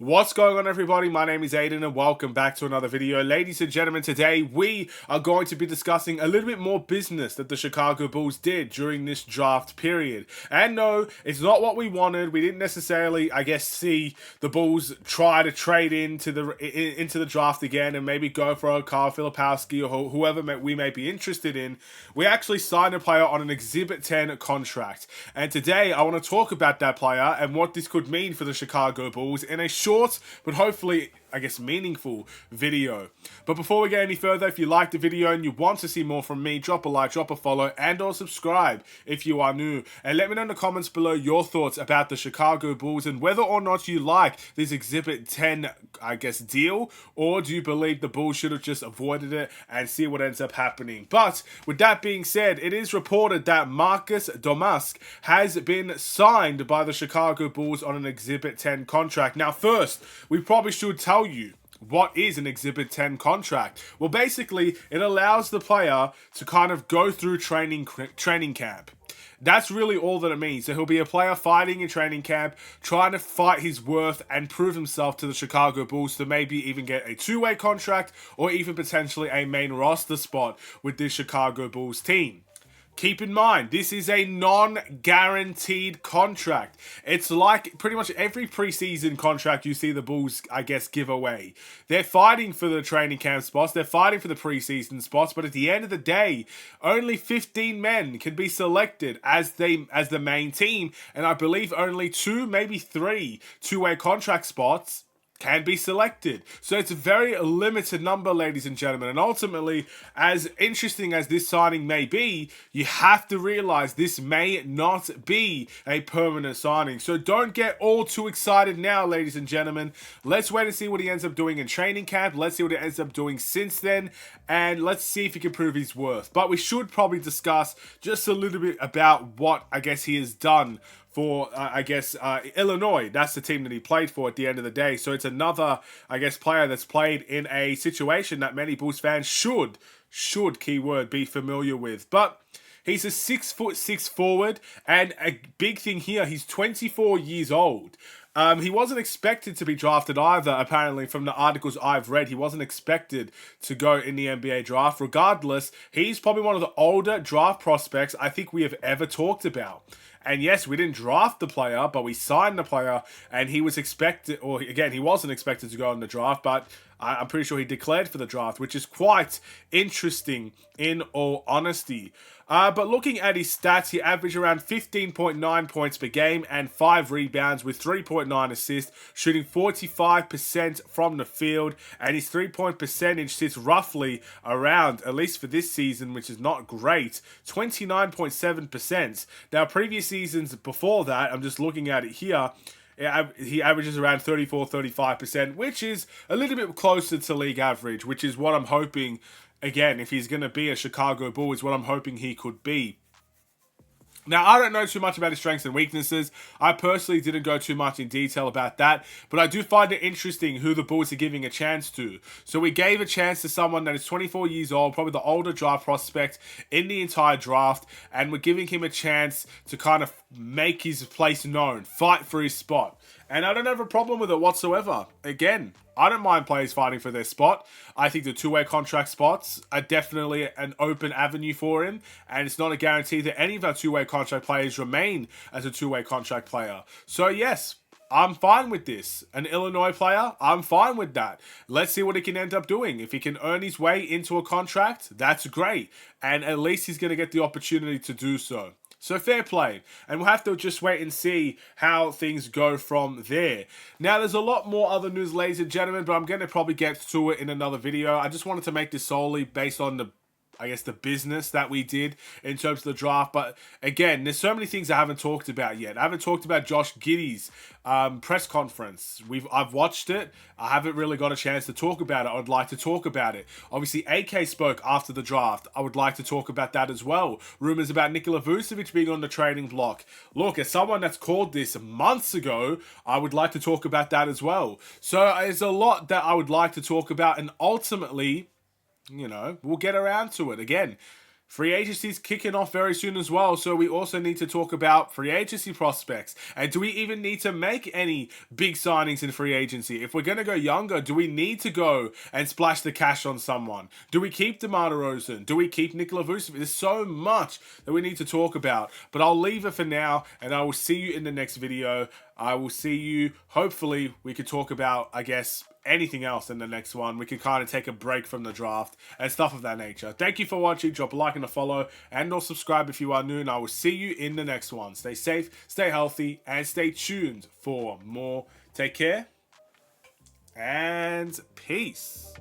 What's going on, everybody? My name is Aiden and welcome back to another video. Ladies and gentlemen, today we are going to be discussing a little bit more business that the Chicago Bulls did during this draft period. And no, it's not what we wanted. We didn't necessarily, see the Bulls try to trade into the draft again and maybe go for a Kyle Filipowski or whoever we may be interested in. We actually signed a player on an Exhibit 10 contract. And today I want to talk about that player and what this could mean for the Chicago Bulls in a short but hopefully meaningful video. But before we get any further, if you liked the video and you want to see more from me, drop a like, drop a follow, and or subscribe if you are new. And let me know in the comments below your thoughts about the Chicago Bulls and whether or not you like this Exhibit 10, deal, or do you believe the Bulls should have just avoided it and see what ends up happening. But with that being said, it is reported that Marcus Domask has been signed by the Chicago Bulls on an Exhibit 10 contract. Now first, we probably should tell you what is an Exhibit 10 contract. Well, basically, it allows the player to kind of go through training camp. That's really all that it means. So he'll be a player fighting in training camp, trying to fight his worth and prove himself to the Chicago Bulls to maybe even get a two-way contract or even potentially a main roster spot with this Chicago Bulls team. Keep in mind, this is a non-guaranteed contract. It's like pretty much every preseason contract you see the Bulls, give away. They're fighting for the training camp spots, they're fighting for the preseason spots, but at the end of the day, only 15 men can be selected as the main team, and I believe only 2, maybe 3 two-way contract spots can be selected. So it's a very limited number, ladies and gentlemen. And ultimately, as interesting as this signing may be, you have to realize this may not be a permanent signing. So don't get all too excited now, ladies and gentlemen. Let's wait and see what he ends up doing in training camp. Let's see what he ends up doing since then. And let's see if he can prove his worth. But we should probably discuss just a little bit about what, he has done for, Illinois. That's the team that he played for at the end of the day. So it's another, player that's played in a situation that many Bulls fans should, keyword, be familiar with. But he's a 6'6" forward, and a big thing here, he's 24 years old. He wasn't expected to be drafted either, apparently, from the articles I've read. He wasn't expected to go in the NBA draft. Regardless, he's probably one of the older draft prospects I think we have ever talked about. And yes, we didn't draft the player, but we signed the player, and he was expected, or again, he wasn't expected to go in the draft, but I'm pretty sure he declared for the draft, which is quite interesting in all honesty. But looking at his stats, he averaged around 15.9 points per game and 5 rebounds with 3.9 assists, shooting 45% from the field, and his three-point percentage sits roughly around, at least for this season, which is not great, 29.7%. Now, previous seasons before that, I'm just looking at it here, he averages around 34-35%, which is a little bit closer to league average, which is what I'm hoping, again, if he's going to be a Chicago Bull, is what I'm hoping he could be. Now, I don't know too much about his strengths and weaknesses. I personally didn't go too much in detail about that, but I do find it interesting who the Bulls are giving a chance to. So we gave a chance to someone that is 24 years old, probably the older draft prospect in the entire draft, and we're giving him a chance to kind of make his place known, fight for his spot. And I don't have a problem with it whatsoever. Again, I don't mind players fighting for their spot. I think the two-way contract spots are definitely an open avenue for him, and it's not a guarantee that any of our two-way contract players remain as a two-way contract player. So yes, I'm fine with this. An Illinois player, I'm fine with that. Let's see what he can end up doing. If he can earn his way into a contract, that's great. And at least he's going to get the opportunity to do so. So fair play. And we'll have to just wait and see how things go from there. Now, there's a lot more other news, ladies and gentlemen, but I'm going to probably get to it in another video. I just wanted to make this solely based on the business that we did in terms of the draft. But again, there's so many things I haven't talked about yet. I haven't talked about Josh Giddey's press conference. I've watched it. I haven't really got a chance to talk about it. I would like to talk about it. Obviously, AK spoke after the draft. I would like to talk about that as well. Rumors about Nikola Vucevic being on the trading block. Look, as someone that's called this months ago, I would like to talk about that as well. So there's a lot that I would like to talk about, and ultimately, we'll get around to it. Again, Free agency's kicking off very soon as well, so we also need to talk about free agency prospects. And do we even need to make any big signings in free agency? If we're going to go younger, do we need to go and splash the cash on someone? Do we keep DeMar DeRozan? Do we keep Nikola Vucevic? There's so much that we need to talk about, but I'll leave it for now, and I will see you in the next video. I will see you, hopefully we could talk about, I guess, anything else in the next one. We could kind of take a break from the draft and stuff of that nature. Thank you for watching. Drop a like and a follow, and or subscribe if you are new, and I will see you in the next one. Stay safe, stay healthy, and stay tuned for more. Take care, and peace.